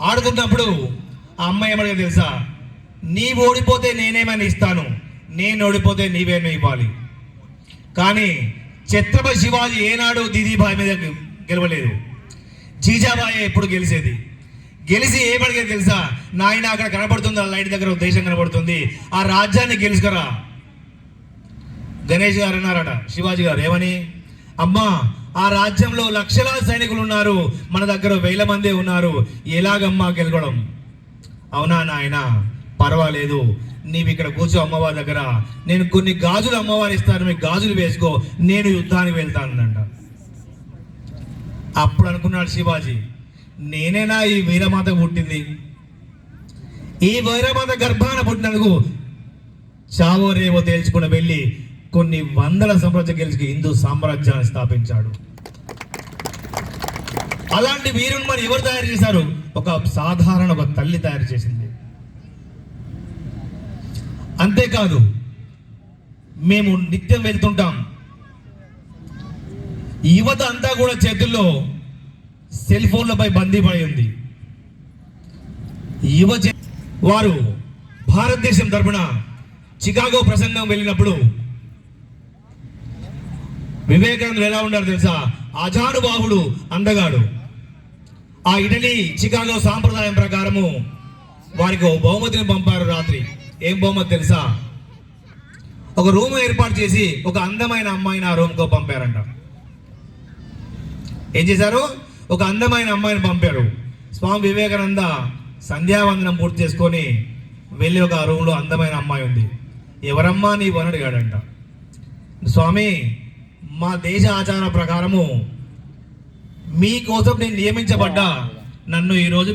ఆడుతున్నప్పుడు ఆ అమ్మాయి ఏమడిగా తెలుసా, నీవు ఓడిపోతే నేనేమైనా ఇస్తాను, నేను ఓడిపోతే నీవేమైనా ఇవ్వాలి. కానీ ఛత్రపతి శివాజీ ఏనాడు దీదీబాయి మీద గెలవలేదు. జీజాబాయి ఎప్పుడు గెలిచేది. గెలిచి ఏమడిగేది తెలుసా, నాయన అక్కడ కనబడుతుంది, ఆ లైట్ దగ్గర దేశం కనబడుతుంది, ఆ రాజ్యాన్ని గెలుచుకరా. గణేష్ గారు అన్నారట శివాజీ గారు ఏమని, అమ్మా ఆ రాజ్యంలో లక్షలాది సైనికులు ఉన్నారు, మన దగ్గర 1000 మంది ఉన్నారు, ఎలాగమ్మా గెలవడం. అవునా నాయన, పర్వాలేదు, నీవు ఇక్కడ కూర్చో అమ్మవారి దగ్గర, నేను కొన్ని గాజులు అమ్మవారు ఇస్తాను, మీకు గాజులు వేసుకో, నేను యుద్ధానికి వెళ్తానంట. అప్పుడు అనుకున్నాడు శివాజీ, నేనేనా ఈ వీరమాత పుట్టింది, ఈ వీరమాత గర్భాన పుట్టినందుకు చావో రేవో తేల్చుకుని వెళ్ళి కొన్ని వందల సంవత్సరాలు గెలిచి హిందూ సామ్రాజ్యాన్ని స్థాపించాడు. అలాంటి వీరుని మరి ఎవరు తయారు చేశారు? ఒక సాధారణ ఒక తల్లి తయారు చేసింది. అంతేకాదు, మేము నిత్యం వెళ్తుంటాం, యువత అంతా కూడా చేతుల్లో సెల్ ఫోన్లపై బందీ పడి ఉంది. వారు భారతదేశం తరపున చికాగో ప్రసంగం వెళ్ళినప్పుడు వివేకానందుడు ఎలా ఉన్నారు తెలుసా, అజానుబాహుడు, అందగాడు. ఆ ఇటలీ చికాగో సాంప్రదాయం ప్రకారము వారికి ఒక బహుమతిని పంపారు రాత్రి. ఏం బహుమతి తెలుసా, ఒక రూమ్ ఏర్పాటు చేసి ఒక అందమైన అమ్మాయిని ఆ రూమ్కో పంపారంట. ఏం చేశారు, ఒక అందమైన అమ్మాయిని పంపారు. స్వామి వివేకానంద సంధ్యావందనం పూర్తి చేసుకొని వెళ్ళి ఒక రూమ్లో అందమైన అమ్మాయి ఉంది. ఎవరమ్మా నీవు అని అడిగాడంట. స్వామి, మా దేశ ఆచార ప్రకారము మీకోసం నేను నియమించబడ్డా, నన్ను ఈరోజు